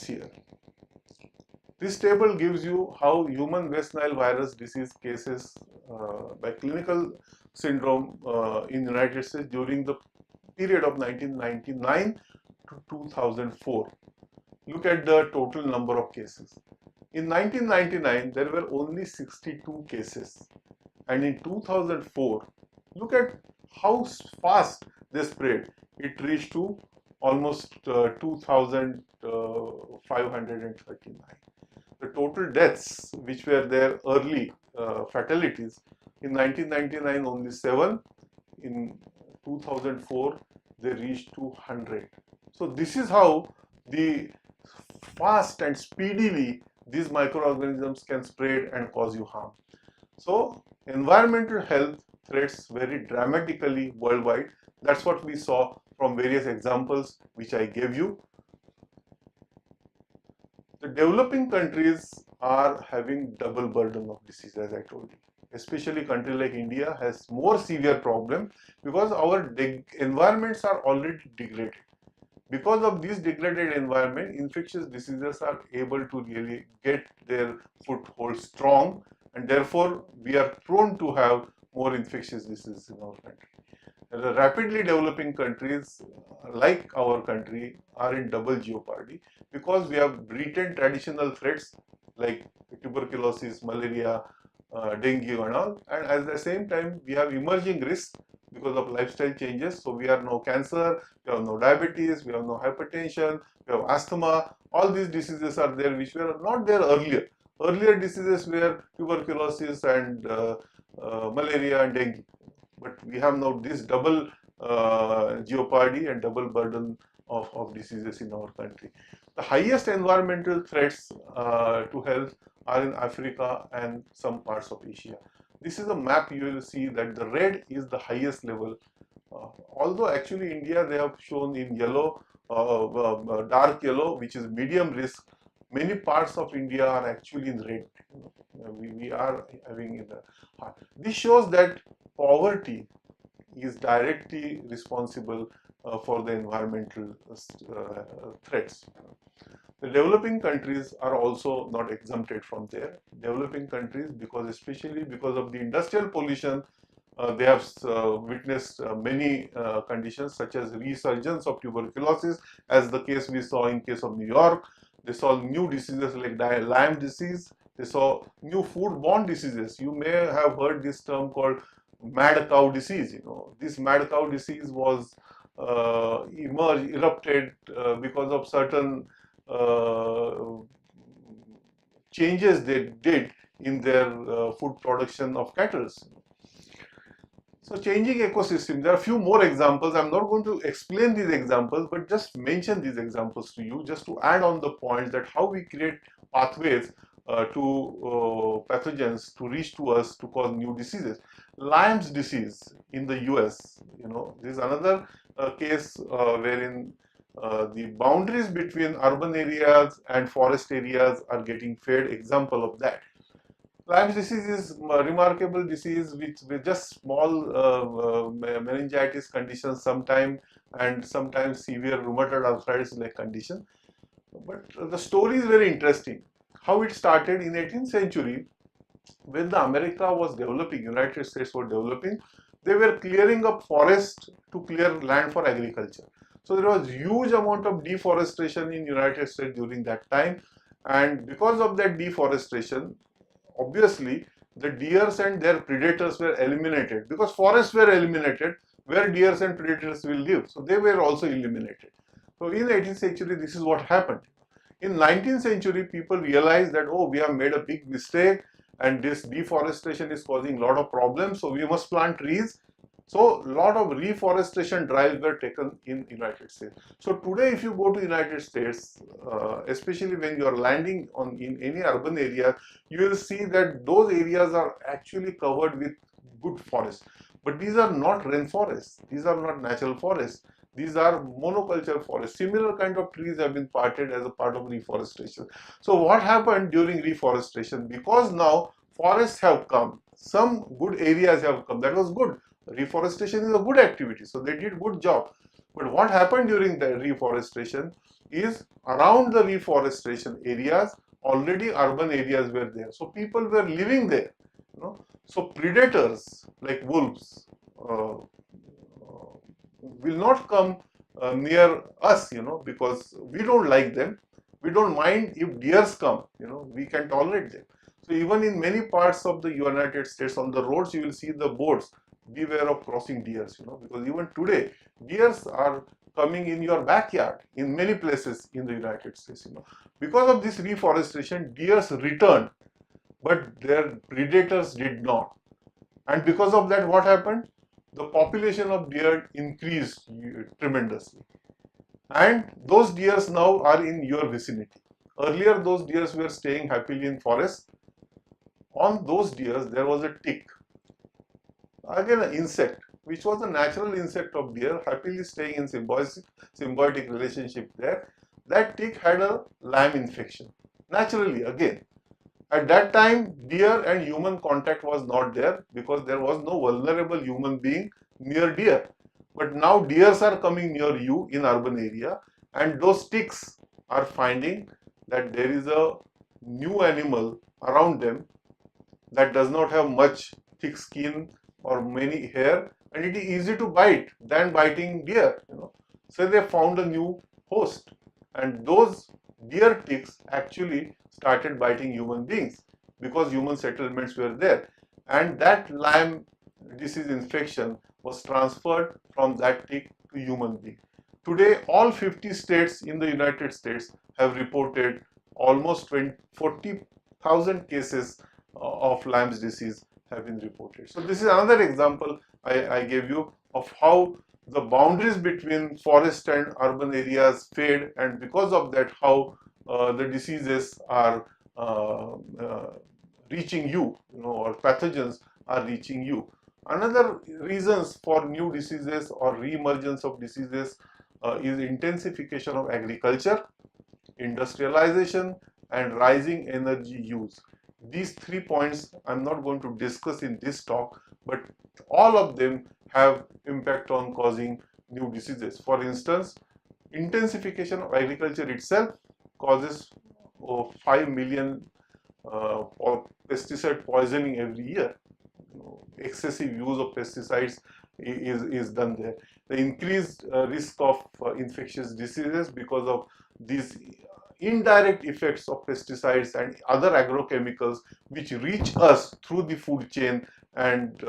this year. This table gives you how human West Nile virus disease cases by clinical syndrome in United States during the period of 1999 to 2004. Look at the total number of cases. In 1999, there were only 62 cases, and in 2004, look at how fast they spread. It reached to almost 2,539. The total deaths which were there early, fatalities, in 1999 only 7, in 2004 they reached to 100. So this is how the fast and speedily these microorganisms can spread and cause you harm. So environmental health threats vary dramatically worldwide. That's what we saw from various examples which I gave you. The developing countries are having double burden of disease, as I told you. Especially country like India has more severe problem because our environments are already degraded. Because of this degraded environment, infectious diseases are able to really get their foothold strong, and therefore we are prone to have more infectious diseases in our country. The rapidly developing countries like our country are in double jeopardy because we have retained traditional threats like tuberculosis, malaria, dengue and all, and at the same time we have emerging risks because of lifestyle changes. So we have no cancer, we have no diabetes, we have no hypertension, we have asthma. All these diseases are there which were not there earlier. Earlier diseases were tuberculosis and malaria and dengue. But we have now this double jeopardy and double burden of diseases in our country. The highest environmental threats to health are in Africa and some parts of Asia. This is a map. You will see that the red is the highest level. Although actually India, they have shown in yellow, dark yellow, which is medium risk. Many parts of India are actually in red. We are having in the heart. This shows that poverty is directly responsible for the environmental threats. The developing countries are also not exempted from there. Developing countries, especially because of the industrial pollution, they have witnessed many conditions such as resurgence of tuberculosis, as the case we saw in case of New York. They saw new diseases like Lyme disease. They saw new foodborne diseases. You may have heard this term called mad cow disease. This mad cow disease was erupted because of certain changes they did in their food production of cattle. So changing ecosystem, there are a few more examples. I'm not going to explain these examples, but just mention these examples to you, just to add on the points that how we create pathways to pathogens to reach to us to cause new diseases. Lyme's disease in the US, this is another case wherein the boundaries between urban areas and forest areas are getting fed. Example of that. Lyme's disease is a remarkable disease with just small meningitis conditions sometimes, and sometimes severe rheumatoid arthritis like condition. But the story is very interesting. How it started in 18th century, when the America was developing, United States were developing, they were clearing up forest to clear land for agriculture. So there was huge amount of deforestation in United States during that time, and because of that deforestation, obviously the deers and their predators were eliminated. Because forests were eliminated, where deers and predators will live, so they were also eliminated. So in 18th century, this is what happened. In 19th century, people realized that, oh, we have made a big mistake and this deforestation is causing a lot of problems, so we must plant trees. So a lot of reforestation drives were taken in United States. So today, if you go to United States, especially when you are landing in any urban area, you will see that those areas are actually covered with good forests. But these are not rainforests. These are not natural forests. These are monoculture forests. Similar kind of trees have been parted as a part of reforestation. So what happened during reforestation? Because now forests have come, some good areas have come. That was good. Reforestation is a good activity. So they did good job. But what happened during the reforestation is around the reforestation areas, already urban areas were there. So people were living there. You know? So predators like wolves will not come near us, because we don't like them. We don't mind if deers come, we can tolerate them. So even in many parts of the United States, on the roads, you will see the boards, beware of crossing deers, because even today, deers are coming in your backyard in many places in the United States, Because of this reforestation, deers returned, but their predators did not. And because of that, what happened? The population of deer increased tremendously. And those deers now are in your vicinity. Earlier, those deers were staying happily in forests. On those deers, there was a tick, again an insect, which was a natural insect of deer, happily staying in symbiotic relationship there. That tick had a Lyme infection, naturally again. At that time, deer and human contact was not there because there was no vulnerable human being near deer. But now deers are coming near you in urban area, and those ticks are finding that there is a new animal around them that does not have much thick skin or many hair, and it is easy to bite than biting deer. So they found a new host, and those deer ticks actually started biting human beings because human settlements were there, and that Lyme disease infection was transferred from that tick to human being. Today, all 50 states in the United States have reported almost 40,000 cases of Lyme's disease have been reported. So this is another example I gave you of how the boundaries between forest and urban areas fade, and because of that, how the diseases are reaching you, or pathogens are reaching you. Another reasons for new diseases or re-emergence of diseases is intensification of agriculture, industrialization, and rising energy use. These 3 points I'm not going to discuss in this talk, but all of them have impact on causing new diseases. For instance, intensification of agriculture itself causes 5 million pesticide poisoning every year. Excessive use of pesticides is done there. The increased risk of infectious diseases because of these indirect effects of pesticides and other agrochemicals which reach us through the food chain and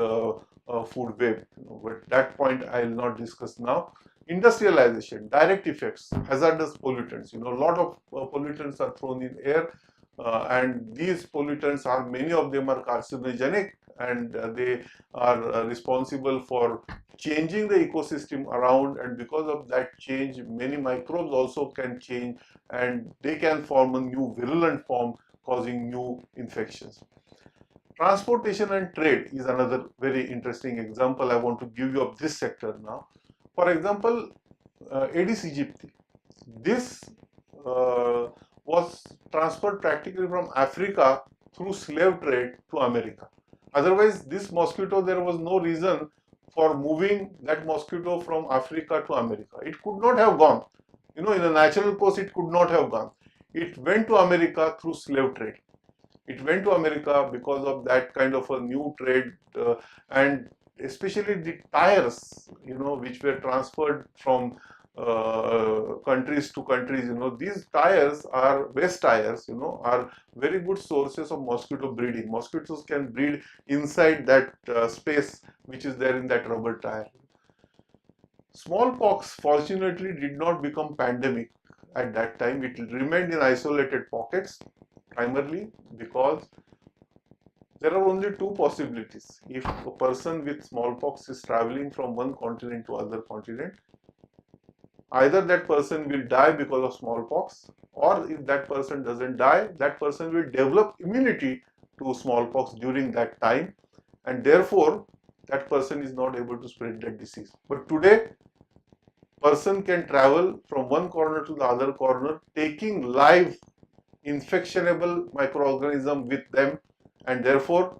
food web. But that point I will not discuss now. Industrialization, direct effects, hazardous pollutants. A lot of pollutants are thrown in air, and these pollutants are, many of them are carcinogenic, and they are responsible for changing the ecosystem around, and because of that change, many microbes also can change, and they can form a new virulent form causing new infections. Transportation and trade is another very interesting example I want to give you of this sector now. For example, Aedes aegypti. This was transferred practically from Africa through slave trade to America. Otherwise, this mosquito, there was no reason for moving that mosquito from Africa to America. It could not have gone. In a natural course, it could not have gone. It went to America through slave trade. It went to America because of that kind of a new trade, and especially the tires, which were transferred from countries to countries. These tires are West tires, are very good sources of mosquito breeding. Mosquitoes can breed inside that space which is there in that rubber tire. Smallpox fortunately did not become pandemic at that time. It remained in isolated pockets, primarily because there are only two possibilities. If a person with smallpox is traveling from one continent to other continent, either that person will die because of smallpox, or if that person doesn't die, that person will develop immunity to smallpox during that time, and therefore that person is not able to spread that disease. But today, person can travel from one corner to the other corner, taking live infectionable microorganism with them, and therefore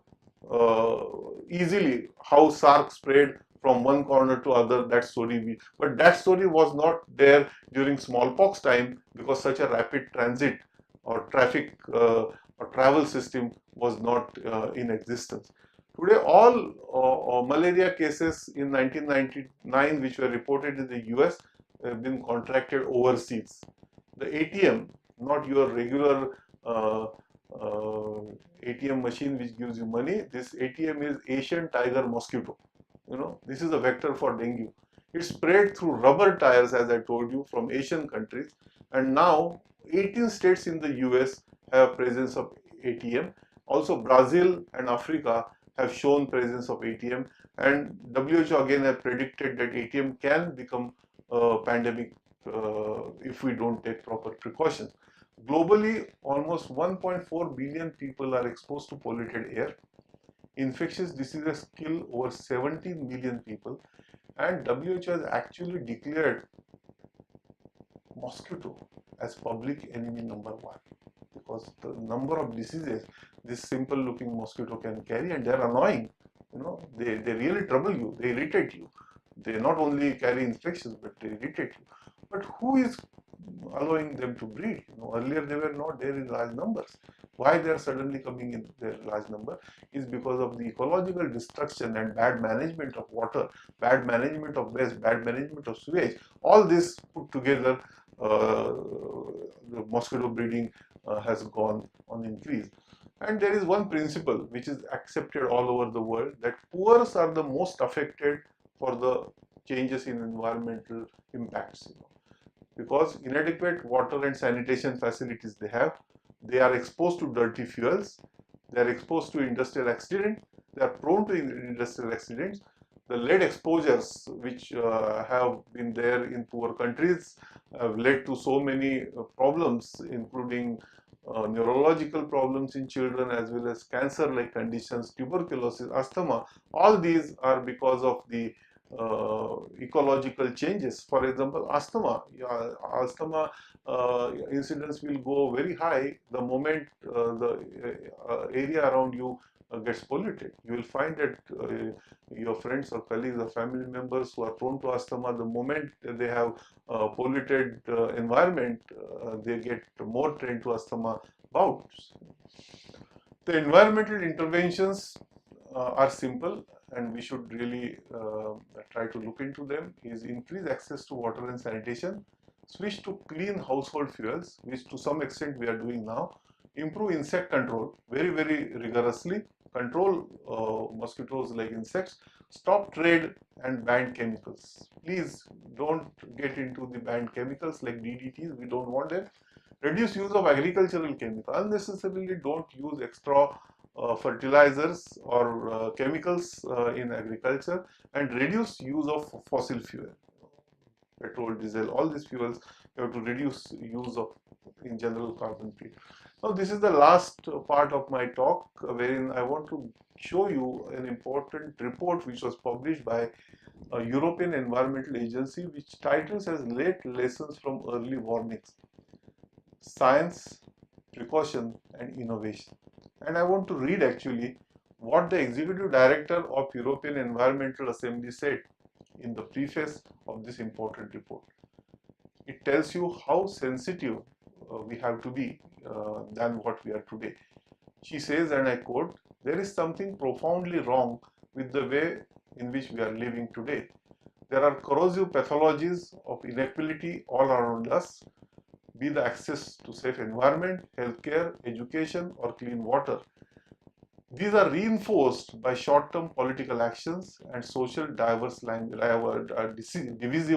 easily, how SARC spread from one corner to other. That story, but that story was not there during smallpox time, because such a rapid transit or traffic or travel system was not in existence. Today, all malaria cases in 1999 which were reported in the US have been contracted overseas. The ATM, not your regular uh, uh, ATM machine which gives you money. This ATM is Asian tiger mosquito. This is a vector for dengue. It's spread through rubber tires, as I told you, from Asian countries, and now 18 states in the US have presence of ATM. Also, Brazil and Africa have shown presence of ATM, and WHO again have predicted that ATM can become a pandemic if we don't take proper precautions. Globally, almost 1.4 billion people are exposed to polluted air. Infectious diseases kill over 17 million people, and WHO has actually declared mosquito as public enemy number one, because the number of diseases this simple looking mosquito can carry, and they're annoying. They really trouble you, they irritate you. They not only carry infections, but they irritate you. But who is allowing them to breed? Earlier they were not there in large numbers. Why they are suddenly coming in their large number is because of the ecological destruction and bad management of water, bad management of waste, bad management of sewage. All this put together, the mosquito breeding has gone on increase. And there is one principle which is accepted all over the world, that poor are the most affected for the changes in environmental impacts. Because inadequate water and sanitation facilities they are exposed to dirty fuels, they are exposed to industrial accidents, they are prone to industrial accidents. The lead exposures which have been there in poor countries have led to so many problems, including neurological problems in children, as well as cancer-like conditions, tuberculosis, asthma. All these are because of the ecological changes. For example, asthma incidence will go very high the moment the area around you gets polluted. You will find that your friends or colleagues or family members who are prone to asthma, the moment they have polluted environment, they get more trained to asthma bouts. The environmental interventions are simple, and we should really try to look into them. Is increase access to water and sanitation, switch to clean household fuels, which to some extent we are doing now, improve insect control very rigorously, control mosquitoes like insects, stop trade and ban chemicals. Please don't get into the banned chemicals like DDTs, we don't want them. Reduce use of agricultural chemicals. Unnecessarily don't use extra fertilizers or chemicals in agriculture, and reduce use of fossil fuel, petrol, diesel, all these fuels. You have to reduce use of, in general, carbon free. Now this is the last part of my talk, wherein I want to show you an important report which was published by a European Environmental Agency, which titles as Late Lessons from Early Warnings: Science, Precaution and Innovation. And I want to read actually what the Executive Director of European Environmental Assembly said in the preface of this important report. It tells you how sensitive we have to be than what we are today. She says, and I quote, "There is something profoundly wrong with the way in which we are living today. There are corrosive pathologies of inequality all around us, be the access to safe environment, healthcare, education, or clean water. These are reinforced by short-term political actions and social divisive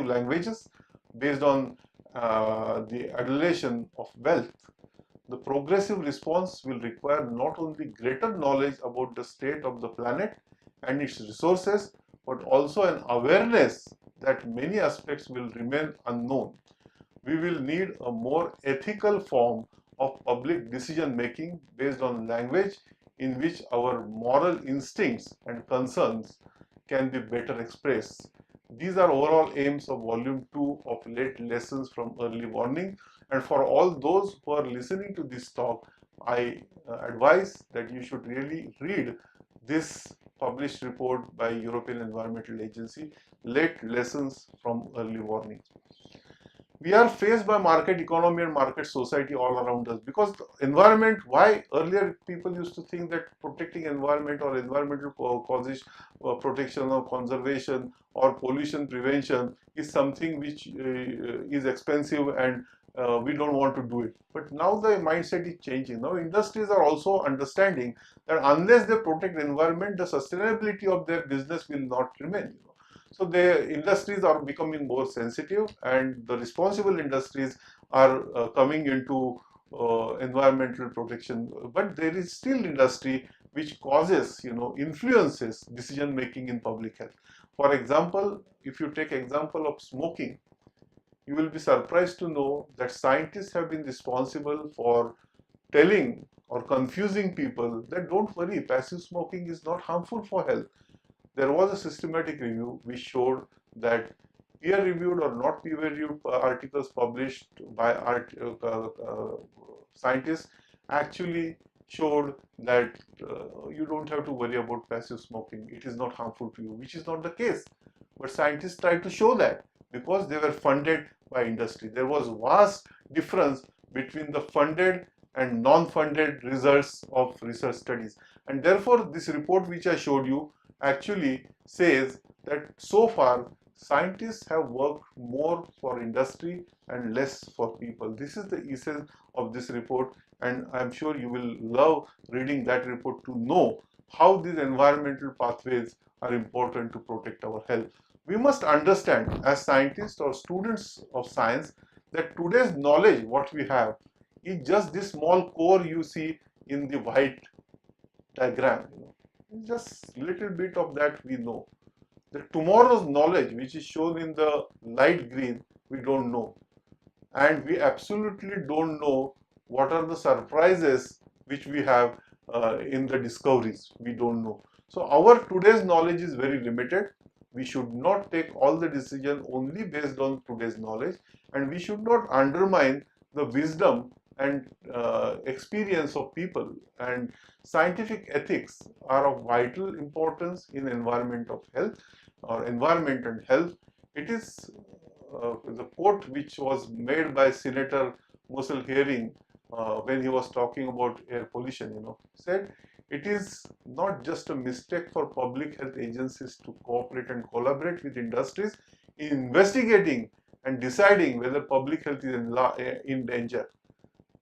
languages based on the adulation of wealth. The progressive response will require not only greater knowledge about the state of the planet and its resources, but also an awareness that many aspects will remain unknown. We will need a more ethical form of public decision making based on language in which our moral instincts and concerns can be better expressed." These are overall aims of volume 2 of Late Lessons from Early Warning. And for all those who are listening to this talk, I advise that you should really read this published report by European Environmental Agency, Late Lessons from Early Warning. We are faced by market economy and market society all around us, because the environment, why earlier people used to think that protecting environment or environmental causes protection or conservation or pollution prevention is something which is expensive and we don't want to do it. But now the mindset is changing. Now industries are also understanding that unless they protect environment, the sustainability of their business will not remain. So the industries are becoming more sensitive, and the responsible industries are coming into environmental protection. But there is still industry which causes, influences decision making in public health. For example, if you take example of smoking, you will be surprised to know that scientists have been responsible for telling or confusing people that don't worry, passive smoking is not harmful for health. There was a systematic review which showed that peer-reviewed or not peer-reviewed articles published by scientists actually showed that you don't have to worry about passive smoking. It is not harmful to you, which is not the case. But scientists tried to show that because they were funded by industry. There was vast difference between the funded and non-funded results of research studies. And therefore, this report which I showed you actually says that so far scientists have worked more for industry and less for people. This is the essence of this report, and I'm sure you will love reading that report to know how these environmental pathways are important to protect our health. We must understand as scientists or students of science that today's knowledge, what we have, is just this small core you see in the white diagram. Just little bit of that we know. The tomorrow's knowledge, which is shown in the light green, we don't know. And we absolutely don't know what are the surprises which we have in the discoveries. We don't know. So our today's knowledge is very limited. We should not take all the decision only based on today's knowledge, and we should not undermine the wisdom and experience of people. And scientific ethics are of vital importance in environment of health or environment and health. It is the quote which was made by Senator Mussel Hearing when he was talking about air pollution, said it is not just a mistake for public health agencies to cooperate and collaborate with industries in investigating and deciding whether public health is in danger.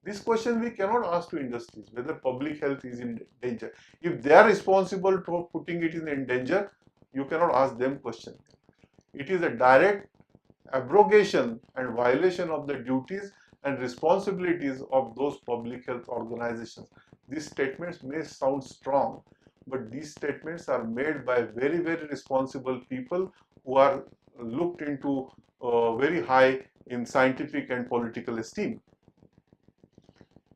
This question we cannot ask to industries whether public health is in danger. If they are responsible for putting it in danger, you cannot ask them question. It is a direct abrogation and violation of the duties and responsibilities of those public health organizations. These statements may sound strong, but these statements are made by very, very responsible people who are looked into very high in scientific and political esteem.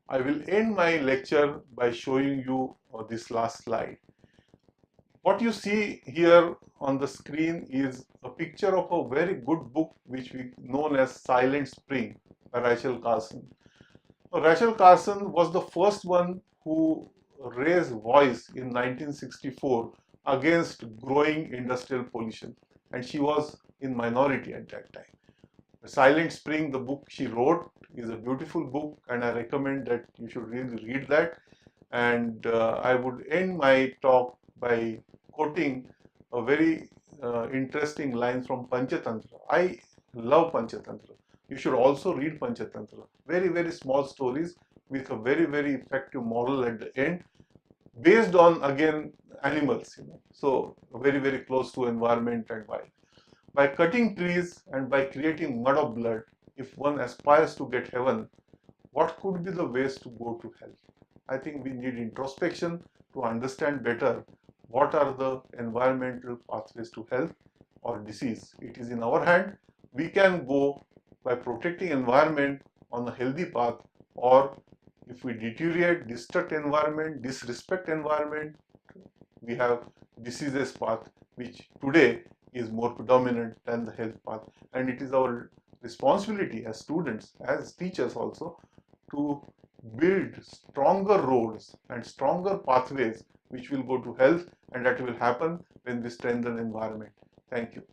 I will end my lecture by showing you this last slide. What you see here on the screen is a picture of a very good book which we known as Silent Spring by Rachel Carson. Rachel Carson was the first one who raised voice in 1964 against growing industrial pollution, and she was in minority at that time. Silent Spring, the book she wrote, is a beautiful book, and I recommend that you should really read that. And I would end my talk by quoting a very interesting line from Panchatantra. I love Panchatantra. You should also read Panchatantra. Very, very small stories with a very, very effective moral at the end, based on, again, animals, So very, very close to environment and wild. By cutting trees and by creating mud of blood, if one aspires to get heaven, what could be the ways to go to hell? I think we need introspection to understand better what are the environmental pathways to health or disease. It is in our hand. We can go by protecting environment on a healthy path, or if we deteriorate, destruct environment, disrespect environment, we have diseases path, which today is more predominant than the health path. And it is our responsibility as students, as teachers also, to build stronger roads and stronger pathways which will go to health, and that will happen when we strengthen environment. Thank you.